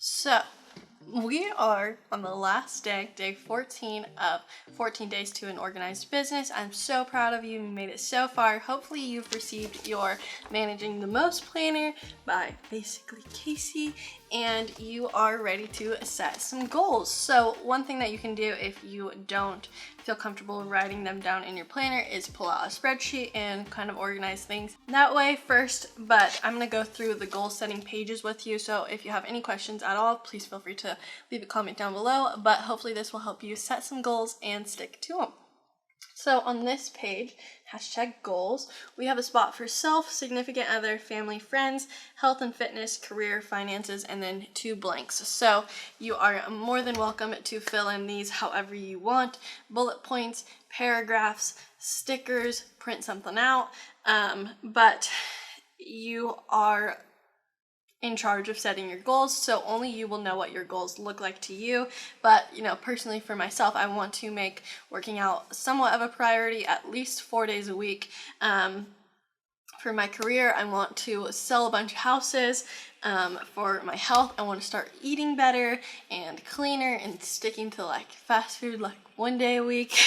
So, we are on the last day, day 14 of 14 Days to an Organized Business. I'm so proud of you. You made it so far. Hopefully you've received your Managing the Most Planner by basically Kasie, and you are ready to set some goals. So one thing that you can do if you don't feel comfortable writing them down in your planner is pull out a spreadsheet and kind of organize things that way first. But I'm going to go through the goal setting pages with you, so if you have any questions at all, please feel free to leave a comment down below. But hopefully this will help you set some goals and stick to them. So on this page, #goals, we have a spot for self, significant other, family, friends, health and fitness, career, finances, and then 2 blanks. So you are more than welcome to fill in these however you want. Bullet points, paragraphs, stickers, print something out, but you are in charge of setting your goals, so only you will know what your goals look like to you. But personally for myself, I want to make working out somewhat of a priority, at least 4 days a week. For my career, I want to sell a bunch of houses. For my health, I want to start eating better and cleaner and sticking to like fast food like 1 day a week.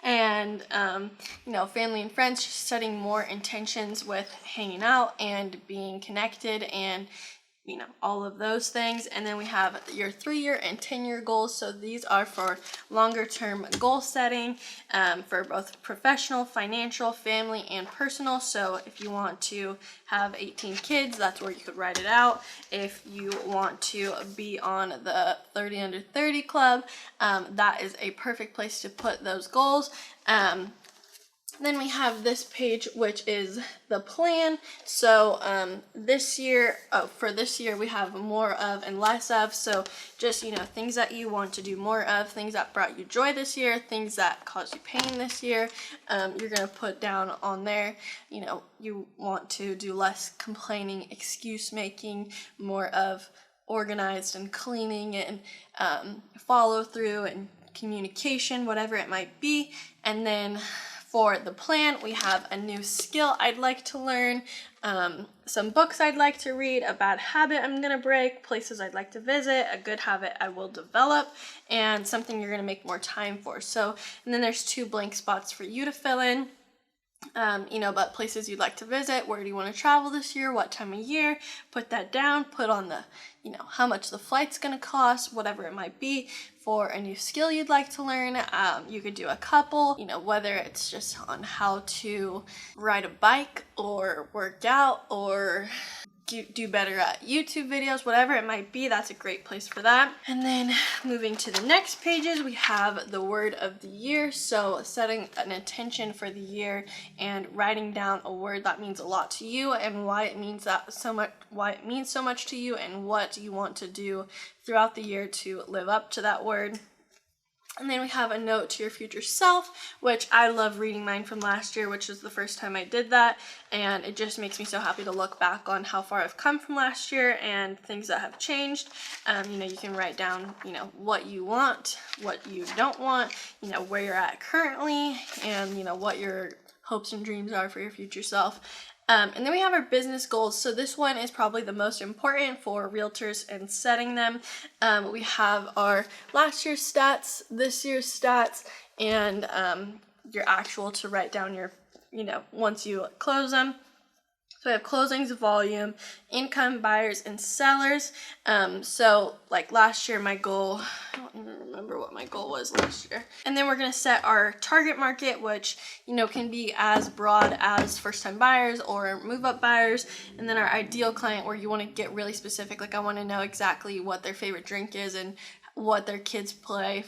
And family and friends, just setting more intentions with hanging out and being connected and all of those things. And then we have your 3-year and 10-year goals. So these are for longer term goal setting, for both professional, financial, family, and personal. So if you want to have 18 kids, that's where you could write it out. If you want to be on the 30 under 30 club, that is a perfect place to put those goals. Then we have this page, which is the plan. So for this year, we have more of and less of. So just, things that you want to do more of, things that brought you joy this year, things that caused you pain this year. You're going to put down on there, you want to do less complaining, excuse making, more of organized and cleaning and follow through and communication, whatever it might be. And then for the plan, we have a new skill I'd like to learn, some books I'd like to read, a bad habit I'm gonna break, places I'd like to visit, a good habit I will develop, and something you're gonna make more time for. So, and then there's 2 blank spots for you to fill in. But places you'd like to visit, where do you want to travel this year, what time of year, put that down, put on the, how much the flight's going to cost, whatever it might be. For a new skill you'd like to learn, you could do a couple, whether it's just on how to ride a bike or work out or do better at YouTube videos, whatever it might be, that's a great place for that. And then moving to the next pages, we have the word of the year. So setting an intention for the year and writing down a word that means a lot to you and why it means so much to you and what you want to do throughout the year to live up to that word. And then we have a note to your future self, which I love reading mine from last year, which is the first time I did that. And it just makes me so happy to look back on how far I've come from last year and things that have changed. You can write down, what you want, what you don't want, where you're at currently, and, what your hopes and dreams are for your future self. And then we have our business goals. So this one is probably the most important for realtors and setting them. We have our last year's stats, this year's stats, and your actual to write down your, once you close them. So we have closings, volume, income, buyers, and sellers. So like last year, my goal, I don't even remember what my goal was last year. And then we're going to set our target market, which, can be as broad as first-time buyers or move-up buyers. And then our ideal client, where you want to get really specific. Like I want to know exactly what their favorite drink is and what their kids play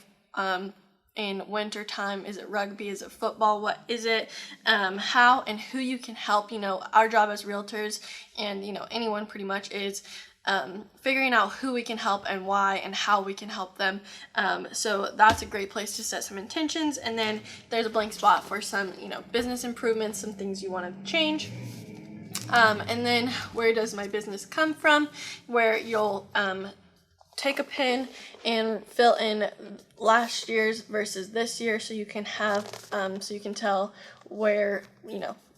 in winter time. Is it rugby? Is it football? What is it? How and who you can help. Our job as realtors and, anyone pretty much is figuring out who we can help and why and how we can help them. So that's a great place to set some intentions. And then there's a blank spot for some, business improvements, some things you want to change. And then where does my business come from? Where you'll take a pen and fill in last year's versus this year, so you can have so you can tell where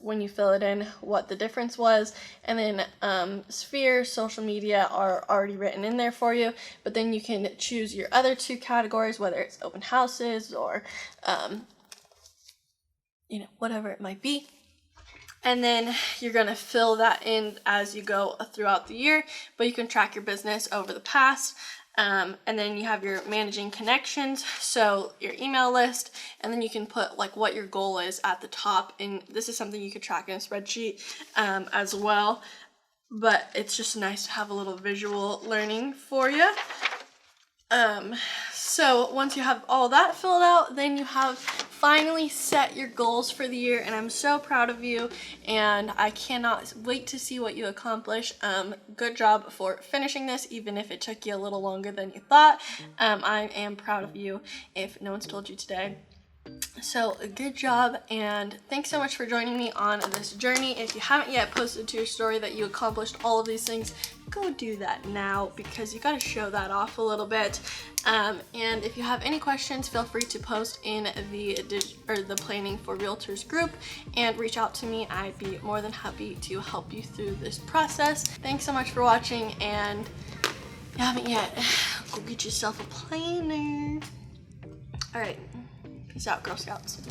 when you fill it in what the difference was. And then sphere, social media are already written in there for you, but then you can choose your other 2 categories, whether it's open houses or whatever it might be. And then you're going to fill that in as you go throughout the year, but you can track your business over the past. And then you have your managing connections, so your email list, and then you can put like what your goal is at the top. And this is something you could track in a spreadsheet as well, but it's just nice to have a little visual learning for you. So once you have all that filled out, then you have finally set your goals for the year, and I'm so proud of you, and I cannot wait to see what you accomplish. Good job for finishing this, even if it took you a little longer than you thought. I am proud of you if no one's told you today. So good job, and thanks so much for joining me on this journey. If you haven't yet posted to your story that you accomplished all of these things, go do that now, because you got to show that off a little bit. And if you have any questions, feel free to post in the Planning for Realtors group and reach out to me. I'd be more than happy to help you through this process. Thanks so much for watching, and if you haven't yet, go get yourself a planner. All right. Peace out, Girl Scouts.